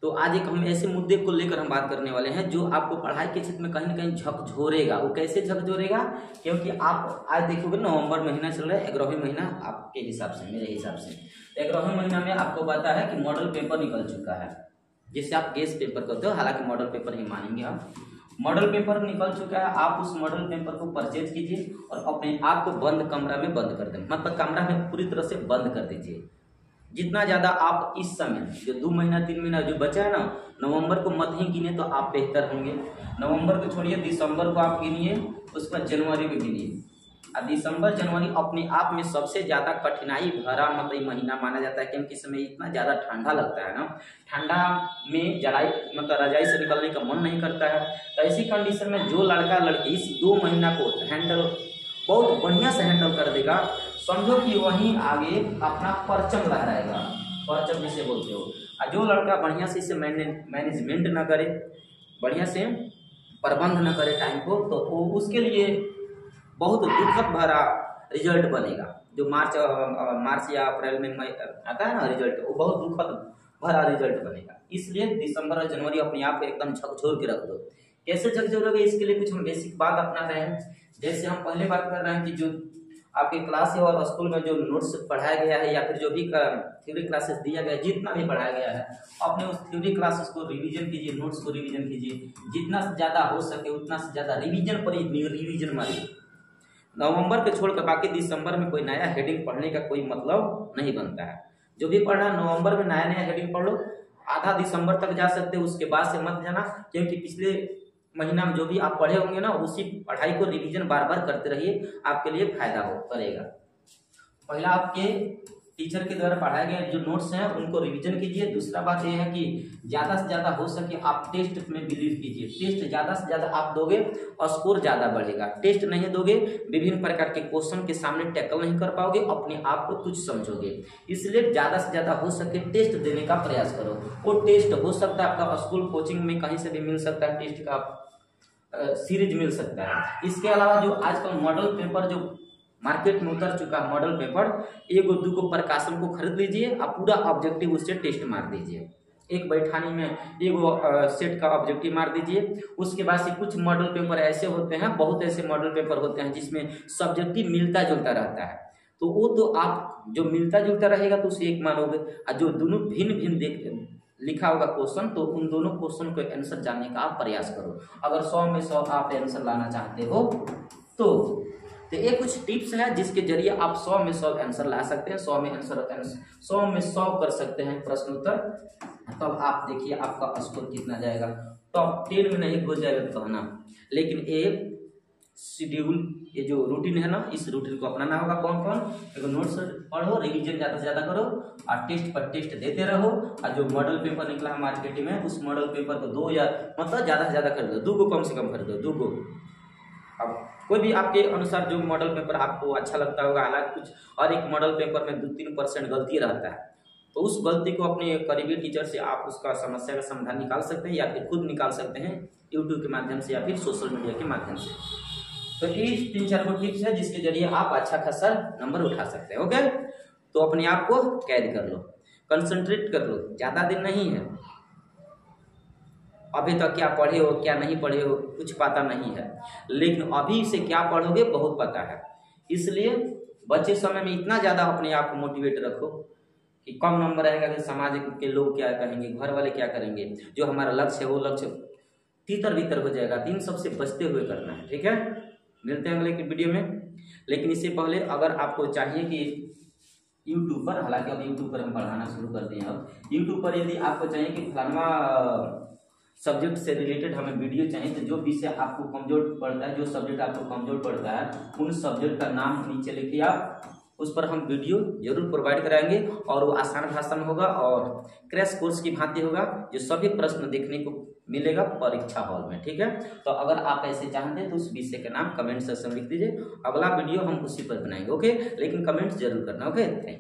तो आज एक हम ऐसे मुद्दे को लेकर हम बात करने वाले हैं जो आपको पढ़ाई के क्षेत्र में कहीं ना कहीं झकझोरेगा। वो कैसे झकझोरेगा? क्योंकि आप आज देखोगे नवंबर महीना चल रहा है, 11वें महीना आपके हिसाब से, मेरे हिसाब से 11वें महीना में आपको पता है कि मॉडल पेपर निकल चुका है, जिससे आप गेस पेपर करते हो, हालांकि मॉडल पेपर ही मानेंगे आप। मॉडल पेपर निकल चुका है, आप उस मॉडल पेपर को परचेज कीजिए और अपने आप को बंद कमरा में बंद कर दें, मतलब कमरा में पूरी तरह से बंद कर दीजिए। जितना ज़्यादा आप इस समय जो 2 महीना 3 महीना जो बचा है ना, नवंबर को मत ही गिने तो आप बेहतर होंगे। नवंबर को छोड़िए, दिसंबर को आप गिनिए, उसके बाद जनवरी में गिनिए। अब दिसंबर जनवरी अपने आप में सबसे ज़्यादा कठिनाई भरा मतलब महीना माना जाता है, क्योंकि इस समय इतना ज़्यादा ठंडा लगता है ना, ठंडा में जड़ाई मतलब रजाई से निकलने का मन नहीं करता है। तो ऐसी कंडीशन में जो लड़का लड़की इस 2 महीना को हैंडल बहुत बढ़िया से हैंडल कर देगा, समझो कि वहीं आगे अपना परचम लहराएगा, परचम जिसे बोलते हो। और जो लड़का बढ़िया से इसे मैनेजमेंट ना करे, बढ़िया से प्रबंध न करे टाइम को, तो वो उसके लिए बहुत दुखद भरा रिजल्ट बनेगा। जो मार्च या अप्रैल में आता है ना रिजल्ट, वो बहुत दुखद भरा रिजल्ट बनेगा। इसलिए दिसंबर और जनवरी अपने आप को एकदम झकझोर के रख दो। कैसे झकझोरोगे, इसके लिए कुछ हम बेसिक बात अपना रहे हैं। जैसे हम पहले बात कर रहे हैं कि जो आपके क्लास और स्कूल में जो नोट्स पढ़ाया गया है या फिर जो भी थ्योरी क्लासेस दिया गया है, जितना भी पढ़ाया गया है, अपने उस थ्योरी क्लासेस को रिवीजन कीजिए, नोट्स को रिवीजन कीजिए। जितना से ज़्यादा हो सके उतना से ज़्यादा रिवीजन पर रिवीजन मारिए। नवंबर के छोड़कर बाकी दिसंबर में कोई नया हेडिंग पढ़ने का कोई मतलब नहीं बनता है। जो भी पढ़ना नवंबर में नया नया हेडिंग पढ़ लो, आधा दिसंबर तक जा सकते हो, उसके बाद से मत जाना, क्योंकि पिछले महीना में जो भी आप पढ़े होंगे ना, उसी पढ़ाई को रिवीजन बार बार करते रहिए, आपके लिए फायदा करेगा। पहला आपके टीचर के द्वारा पढ़ाए गए जो नोट्स हैं उनको रिवीजन कीजिए। दूसरा बात यह है कि ज़्यादा से ज़्यादा हो सके आप टेस्ट में बिलीव कीजिए। टेस्ट ज़्यादा से ज़्यादा आप दोगे और स्कोर ज़्यादा बढ़ेगा। टेस्ट नहीं दोगे, विभिन्न प्रकार के क्वेश्चन के सामने टैकल नहीं कर पाओगे, अपने आप को तुच्छ समझोगे। इसलिए ज़्यादा से ज़्यादा हो सके टेस्ट देने का प्रयास करो। वो टेस्ट हो सकता है आपका स्कूल कोचिंग में कहीं से भी मिल सकता है, टेस्ट का सीरीज मिल सकता है। इसके अलावा जो आजकल मॉडल पेपर जो मार्केट में उतर चुका है, मॉडल पेपर 1-2 प्रकाशन को खरीद लीजिए और पूरा ऑब्जेक्टिव उससे टेस्ट मार दीजिए। एक बैठानी में 1 सेट का ऑब्जेक्टिव मार दीजिए। उसके बाद से कुछ मॉडल पेपर ऐसे होते हैं, बहुत ऐसे मॉडल पेपर होते हैं जिसमें सब्जेक्टिव मिलता जुलता रहता है, तो वो तो आप जो मिलता जुलता रहेगा तो उसे 1 मानोगे, और जो दोनों भिन्न भिन्न देख लिखा होगा क्वेश्चन, तो उन दोनों क्वेश्चन को आंसर जानने का आप प्रयास करो। अगर 100 में 100 आप आंसर लाना चाहते हो तो ये कुछ टिप्स हैं जिसके जरिए आप 100 में 100 आंसर ला सकते हैं, 100 में 100 में 100 कर सकते हैं प्रश्न उत्तर। तब आप देखिए आपका स्कोर कितना जाएगा। टॉप 10 में नहीं हो जाएगा तो कहना, लेकिन ये शेड्यूल, ये जो रूटीन है ना, इस रूटीन को अपनाना होगा। कौन कौन? देखो, नोट्स पढ़ो, रिवीजन ज़्यादा से ज़्यादा करो और टेस्ट पर टेस्ट देते रहो। और जो मॉडल पेपर निकला है मार्केट में, उस मॉडल पेपर को 2 या मतलब ज़्यादा से ज़्यादा खरीदो, 2 को कम से कम खरीदो, 2 को। अब कोई भी आपके अनुसार जो मॉडल पेपर आपको अच्छा लगता होगा, हालांकि कुछ और एक मॉडल पेपर में 2-3% गलती रहता है, तो उस गलती को अपने करीबी टीचर से आप उसका समस्या का समाधान निकाल सकते हैं, या फिर खुद निकाल सकते हैं यूट्यूब के माध्यम से या फिर सोशल मीडिया के माध्यम से। तो ये 3-4 को टिप्स है जिसके जरिए आप अच्छा खासा नंबर उठा सकते हैं। ओके, तो अपने आप को कैद कर लो, कंसंट्रेट कर लो, ज़्यादा दिन नहीं है। अभी तक क्या पढ़े हो क्या नहीं पढ़े हो कुछ पता नहीं है, लेकिन अभी से क्या पढ़ोगे बहुत पता है। इसलिए बच्चे समय में इतना ज़्यादा अपने आप को मोटिवेट रखो कि कम नंबर आएगा कि समाज के लोग क्या कहेंगे, घर वाले क्या करेंगे। जो हमारा लक्ष्य है वो लक्ष्य तीतर भीतर हो जाएगा। दिन सबसे बचते हुए करना है, ठीक है। मिलते हैं अगले की वीडियो में। लेकिन इससे पहले अगर आपको चाहिए कि यूट्यूब पर, हालांकि अब यूट्यूब पर हम पढ़ाना शुरू कर दिए, अब यूट्यूब पर यदि आपको चाहिए कि फलाना सब्जेक्ट से रिलेटेड हमें वीडियो चाहिए, तो जो विषय आपको कमजोर पड़ता है, जो सब्जेक्ट आपको कमजोर पड़ता है, उन सब्जेक्ट का नाम नीचे लिखिए आप, उस पर हम वीडियो जरूर प्रोवाइड कराएंगे। और वो आसान भाषा में होगा और क्रैश कोर्स की भांति होगा, जो सभी प्रश्न देखने को मिलेगा परीक्षा हॉल में, ठीक है। तो अगर आप ऐसे चाहते हैं तो उस विषय का नाम कमेंट सेक्शन में लिख दीजिए, अगला वीडियो हम उसी पर बनाएंगे। ओके, लेकिन कमेंट्स जरूर करना। Okay, thank you.